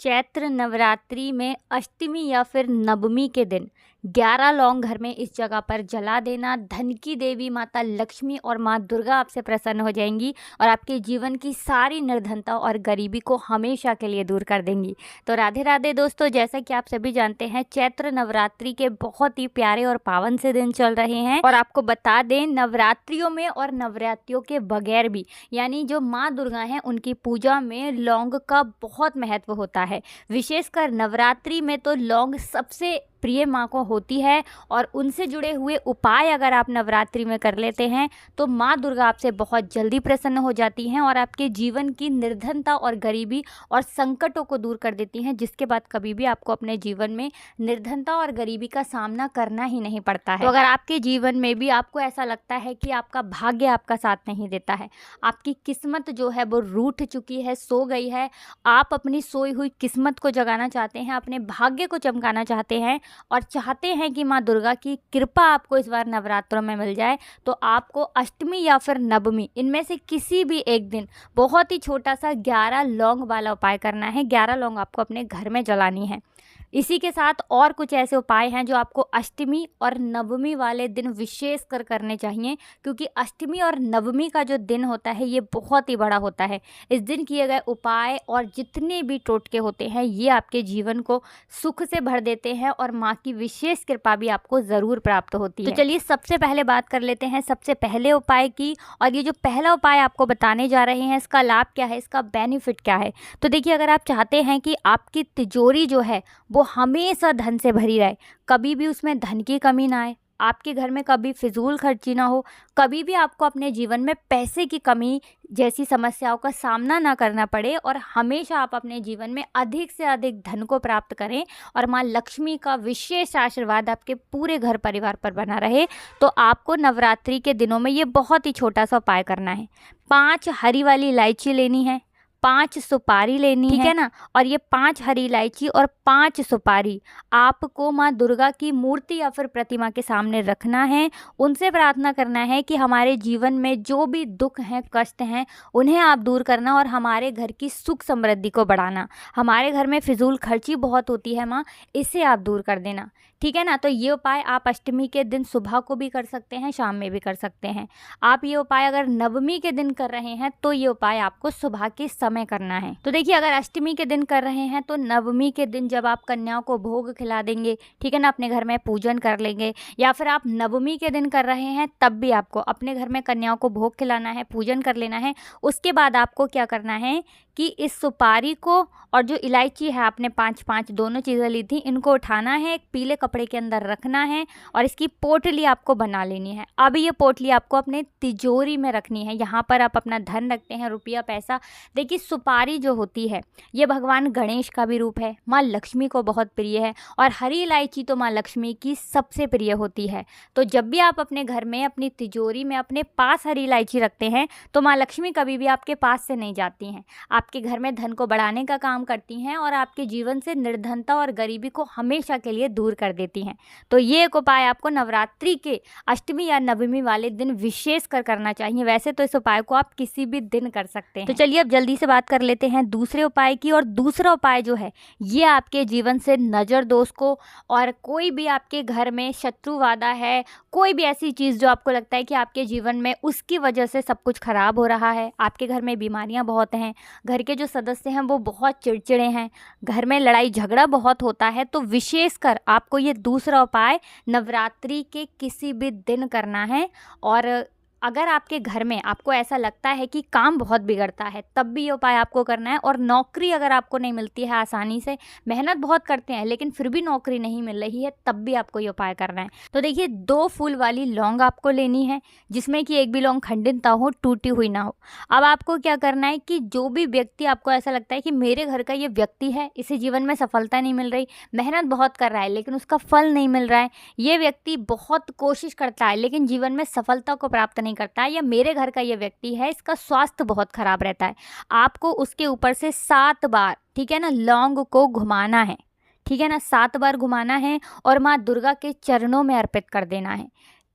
चैत्र नवरात्रि में अष्टमी या फिर नवमी के दिन 11 लौंग घर में इस जगह पर जला देना। धन की देवी माता लक्ष्मी और माँ दुर्गा आपसे प्रसन्न हो जाएंगी और आपके जीवन की सारी निर्धनता और गरीबी को हमेशा के लिए दूर कर देंगी। तो राधे राधे दोस्तों, जैसा कि आप सभी जानते हैं चैत्र नवरात्रि के बहुत ही प्यारे और पावन से दिन चल रहे हैं। और आपको बता दें, नवरात्रियों में और नवरात्रियों के बगैर भी यानी जो माँ दुर्गा हैं उनकी पूजा में लौंग का बहुत महत्व होता है। विशेषकर नवरात्रि में तो लौंग सबसे प्रिय माँ को होती है और उनसे जुड़े हुए उपाय अगर आप नवरात्रि में कर लेते हैं तो माँ दुर्गा आपसे बहुत जल्दी प्रसन्न हो जाती हैं और आपके जीवन की निर्धनता और गरीबी और संकटों को दूर कर देती हैं, जिसके बाद कभी भी आपको अपने जीवन में निर्धनता और गरीबी का सामना करना ही नहीं पड़ता है। तो अगर आपके जीवन में भी आपको ऐसा लगता है कि आपका भाग्य आपका साथ नहीं देता है, आपकी किस्मत जो है वो रूठ चुकी है, सो गई है, आप अपनी सोई हुई किस्मत को जगाना चाहते हैं, अपने भाग्य को चमकाना चाहते हैं और चाहते हैं कि माँ दुर्गा की कृपा आपको इस बार नवरात्रों में मिल जाए, तो आपको अष्टमी या फिर नवमी इनमें से किसी भी एक दिन बहुत ही छोटा सा 11 लौंग वाला उपाय करना है। 11 लौंग आपको अपने घर में जलानी है। इसी के साथ और कुछ ऐसे उपाय हैं जो आपको अष्टमी और नवमी वाले दिन विशेष कर करने चाहिए, क्योंकि अष्टमी और नवमी का जो दिन होता है ये बहुत ही बड़ा होता है। इस दिन किए गए उपाय और जितने भी टोटके होते हैं ये आपके जीवन को सुख से भर देते हैं और माँ की विशेष कृपा भी आपको ज़रूर प्राप्त होती है। तो चलिए सबसे पहले बात कर लेते हैं सबसे पहले उपाय की। और ये जो पहला उपाय आपको बताने जा रहे हैं इसका लाभ क्या है, इसका बेनिफिट क्या है। तो देखिए, अगर आप चाहते हैं कि आपकी तिजोरी जो है वो हमेशा धन से भरी रहे, कभी भी उसमें धन की कमी ना आए, आपके घर में कभी फिजूल खर्ची ना हो, कभी भी आपको अपने जीवन में पैसे की कमी जैसी समस्याओं का सामना ना करना पड़े और हमेशा आप अपने जीवन में अधिक से अधिक धन को प्राप्त करें और माँ लक्ष्मी का विशेष आशीर्वाद आपके पूरे घर परिवार पर बना रहे, तो आपको नवरात्रि के दिनों में ये बहुत ही छोटा सा उपाय करना है। 5 हरी वाली इलायची लेनी है, 5 सुपारी लेनी है, ठीक है ना। और ये 5 हरी इलायची और 5 सुपारी आपको माँ दुर्गा की मूर्ति या फिर प्रतिमा के सामने रखना है। उनसे प्रार्थना करना है कि हमारे जीवन में जो भी दुख हैं, कष्ट हैं, उन्हें आप दूर करना और हमारे घर की सुख समृद्धि को बढ़ाना। हमारे घर में फिजूल खर्ची बहुत होती है माँ, इसे आप दूर कर देना, ठीक है ना। तो ये उपाय आप अष्टमी के दिन सुबह को भी कर सकते हैं, शाम में भी कर सकते हैं। आप ये उपाय अगर नवमी के दिन कर रहे हैं तो ये उपाय आपको सुबह के समय करना है। तो देखिए, अगर अष्टमी के दिन कर रहे हैं तो नवमी के दिन जब आप कन्याओं को भोग खिला देंगे, ठीक है ना, अपने घर में पूजन कर लेंगे, या फिर आप नवमी के दिन कर रहे हैं तब भी आपको अपने घर में कन्याओं को भोग खिलाना है, पूजन कर लेना है। उसके बाद आपको क्या करना है कि इस सुपारी को और जो इलायची है आपने 5-5 दोनों चीज़ें ली थी, इनको उठाना है, एक पीले कपड़े के अंदर रखना है और इसकी पोटली आपको बना लेनी है। अब ये पोटली आपको अपने तिजोरी में रखनी है, यहाँ पर आप अपना धन रखते हैं, रुपया पैसा। देखिए, सुपारी जो होती है ये भगवान गणेश का भी रूप है, माँ लक्ष्मी को बहुत प्रिय है और हरी इलायची तो माँ लक्ष्मी की सबसे प्रिय होती है। तो जब भी आप अपने घर में अपनी तिजोरी में अपने पास हरी इलायची रखते हैं तो माँ लक्ष्मी कभी भी आपके पास से नहीं जाती हैं, आपके घर में धन को बढ़ाने का काम करती हैं और आपके जीवन से निर्धनता और गरीबी को हमेशा के लिए दूर कर देती हैं। तो ये एक उपाय आपको नवरात्रि के अष्टमी या नवमी वाले दिन विशेष कर करना चाहिए। वैसे तो इस उपाय को आप किसी भी दिन कर सकते हैं। तो चलिए अब जल्दी से बात कर लेते हैं दूसरे उपाय की। और दूसरा उपाय जो है ये आपके जीवन से नज़र दोष को और कोई भी आपके घर में शत्रु वादा है, कोई भी ऐसी चीज़ जो आपको लगता है कि आपके जीवन में उसकी वजह से सब कुछ खराब हो रहा है, आपके घर में बीमारियां बहुत हैं, घर के जो सदस्य हैं वो बहुत चिड़चिड़े हैं, घर में लड़ाई झगड़ा बहुत होता है, तो विशेषकर आपको ये दूसरा उपाय नवरात्रि के किसी भी दिन करना है। और अगर आपके घर में आपको ऐसा लगता है कि काम बहुत बिगड़ता है तब भी ये उपाय आपको करना है। और नौकरी अगर आपको नहीं मिलती है आसानी से, मेहनत बहुत करते हैं लेकिन फिर भी नौकरी नहीं मिल रही है, तब भी आपको ये उपाय करना है। तो देखिए, 2 फूल वाली लौंग आपको लेनी है, जिसमें कि एक भी लौंग खंडित ना हो, टूटी हुई ना हो। अब आपको क्या करना है कि जो भी व्यक्ति आपको ऐसा लगता है कि मेरे घर का ये व्यक्ति है, इसे जीवन में सफलता नहीं मिल रही, मेहनत बहुत कर रहा है लेकिन उसका फल नहीं मिल रहा है, ये व्यक्ति बहुत कोशिश करता है लेकिन जीवन में सफलता को प्राप्त नहीं करता है, या मेरे घर का ये व्यक्ति है इसका स्वास्थ्य बहुत खराब रहता है, आपको उसके ऊपर से 7 बार, ठीक है ना, लौंग को घुमाना है, ठीक है ना, 7 बार घुमाना है और माँ दुर्गा के चरणों में अर्पित कर देना है।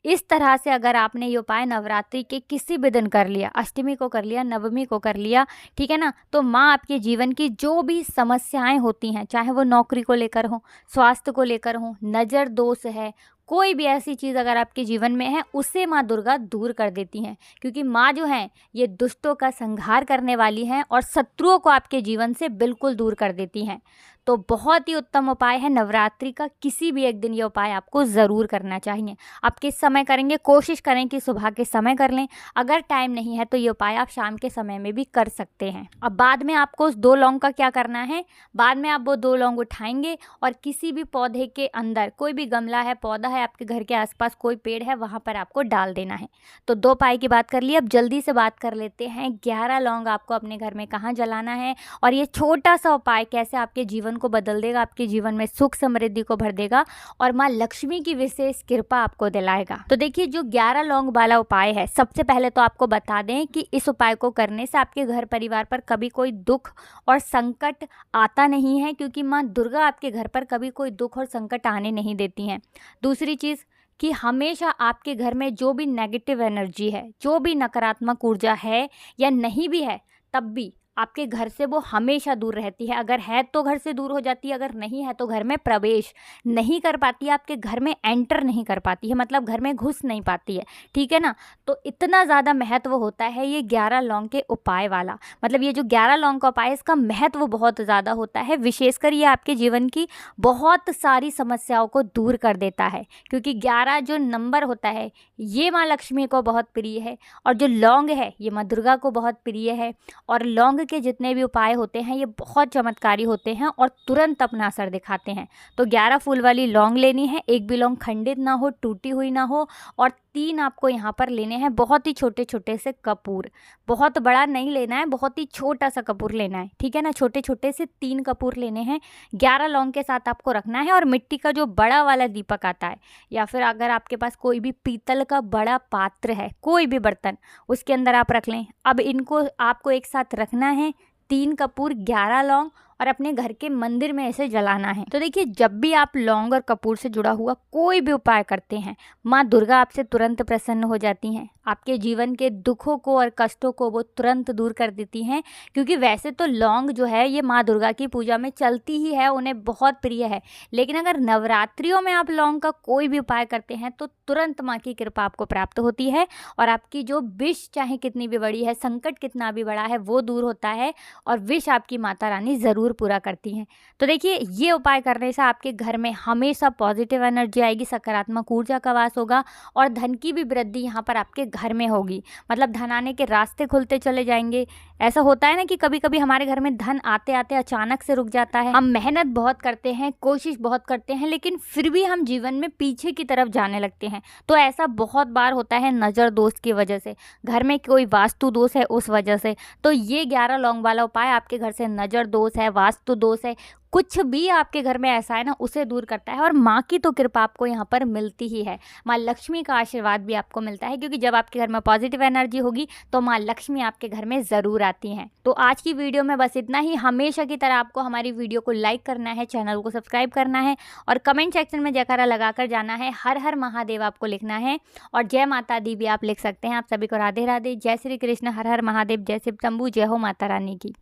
इस तरह से अगर आपने ये उपाय नवरात्रि के किसी भी दिन कर लिया, अष्टमी को कर लिया, नवमी को कर लिया, ठीक है ना, तो माँ आपके जीवन की जो भी समस्याएं होती हैं, चाहे वो नौकरी को लेकर हो, स्वास्थ्य को लेकर हो, नज़र दोष है, कोई भी ऐसी चीज़ अगर आपके जीवन में है, उसे माँ दुर्गा दूर कर देती हैं। क्योंकि माँ जो हैं ये दुष्टों का संहार करने वाली हैं और शत्रुओं को आपके जीवन से बिल्कुल दूर कर देती हैं। तो बहुत ही उत्तम उपाय है नवरात्रि का, किसी भी एक दिन ये उपाय आपको ज़रूर करना चाहिए। आप किस समय करेंगे, कोशिश करें कि सुबह के समय कर लें। अगर टाइम नहीं है तो ये उपाय आप शाम के समय में भी कर सकते हैं। अब बाद में आपको उस 2 लौंग का क्या करना है, बाद में आप वो 2 लौंग उठाएंगे और किसी भी पौधे के अंदर, कोई भी गमला है, पौधा है, आपके घर के आसपास कोई पेड़ है, वहाँ पर आपको डाल देना है। तो 2 उपाय की बात कर ली। अब जल्दी से बात कर लेते हैं 11 लौंग आपको अपने घर में कहाँ जलाना है और ये छोटा सा उपाय कैसे आपके जीवन को बदल देगा, आपके जीवन में सुख समृद्धि को भर देगा और माँ लक्ष्मी की विशेष कृपा आपको दिलाएगा। तो देखिए, जो 11 लौंग वाला उपाय है, सबसे पहले तो आपको बता दें कि इस उपाय को करने से आपके घर परिवार पर कभी कोई दुख और संकट आता नहीं है, क्योंकि माँ दुर्गा आपके घर पर कभी कोई दुख और संकट आने नहीं देती हैं। दूसरी चीज़ कि हमेशा आपके घर में जो भी नेगेटिव एनर्जी है, जो भी नकारात्मक ऊर्जा है या नहीं भी है, तब भी आपके घर से वो हमेशा दूर रहती है। अगर है तो घर से दूर हो जाती है, अगर नहीं है तो घर में प्रवेश नहीं कर पाती है, आपके घर में एंटर नहीं कर पाती है, मतलब घर में घुस नहीं पाती है, ठीक है ना। तो इतना ज़्यादा महत्व होता है ये 11 लौंग के उपाय वाला, मतलब ये जो 11 लौंग का उपाय है इसका महत्व बहुत ज़्यादा होता है। विशेषकर ये आपके जीवन की बहुत सारी समस्याओं को दूर कर देता है, क्योंकि 11 जो नंबर होता है ये माँ लक्ष्मी को बहुत प्रिय है और जो लौंग है ये माँ दुर्गा को बहुत प्रिय है। और लौंग के जितने भी उपाय होते हैं ये बहुत चमत्कारी होते हैं और तुरंत अपना असर दिखाते हैं। तो 11 फूल वाली लौंग लेनी है, एक भी लौंग खंडित ना हो, टूटी हुई ना हो, और 3 आपको यहाँ पर लेने हैं बहुत ही छोटे छोटे से कपूर। बहुत बड़ा नहीं लेना है, बहुत ही छोटा सा कपूर लेना है, ठीक है ना। छोटे छोटे से 3 कपूर लेने हैं, 11 लौंग के साथ आपको रखना है। और मिट्टी का जो बड़ा वाला दीपक आता है, या फिर अगर आपके पास कोई भी पीतल का बड़ा पात्र है, कोई भी बर्तन, उसके अंदर आप रख लें। अब इनको आपको एक साथ रखना है, 3 कपूर, 11 लौंग, और अपने घर के मंदिर में ऐसे जलाना है। तो देखिए, जब भी आप लौंग और कपूर से जुड़ा हुआ कोई भी उपाय करते हैं, माँ दुर्गा आपसे तुरंत प्रसन्न हो जाती हैं। आपके जीवन के दुखों को और कष्टों को वो तुरंत दूर कर देती हैं। क्योंकि वैसे तो लौंग जो है ये माँ दुर्गा की पूजा में चलती ही है, उन्हें बहुत प्रिय है, लेकिन अगर नवरात्रियों में आप लौंग का कोई भी उपाय करते हैं तो तुरंत माँ की कृपा आपको प्राप्त होती है और आपकी जो विश चाहे कितनी भी बड़ी है, संकट कितना भी बड़ा है, वो दूर होता है और विश आपकी माता रानी ज़रूर पूरा करती हैं। तो देखिए, ये उपाय करने से आपके घर में हमेशा पॉजिटिव एनर्जी आएगी, सकारात्मक ऊर्जा का वास होगा और धन की भी वृद्धि यहाँ पर आपके घर में होगी। मतलब धन आने के रास्ते खुलते चले जाएंगे। ऐसा होता है ना कि कभी कभी हमारे घर में धन आते आते अचानक से रुक जाता है। हम मेहनत बहुत करते हैं, कोशिश बहुत करते हैं, लेकिन फिर भी हम जीवन में पीछे की तरफ जाने लगते हैं। तो ऐसा बहुत बार होता है नज़र दोष की वजह से, घर में कोई वास्तु दोष है उस वजह से। तो ये 11 लौंग वाला उपाय आपके घर से नज़र दोष है, वास्तु दोष है, कुछ भी आपके घर में ऐसा है ना, उसे दूर करता है। और माँ की तो कृपा आपको यहाँ पर मिलती ही है, माँ लक्ष्मी का आशीर्वाद भी आपको मिलता है, क्योंकि जब आपके घर में पॉजिटिव एनर्जी होगी तो माँ लक्ष्मी आपके घर में ज़रूर आती हैं। तो आज की वीडियो में बस इतना ही। हमेशा की तरह आपको हमारी वीडियो को लाइक करना है, चैनल को सब्सक्राइब करना है और कमेंट सेक्शन में जयकारा लगाकर जाना है। हर हर महादेव आपको लिखना है और जय माता दी भी आप लिख सकते हैं। आप सभी को राधे राधे, जय श्री कृष्ण, हर हर महादेव, जय शिव शंभू, जय हो माता रानी की।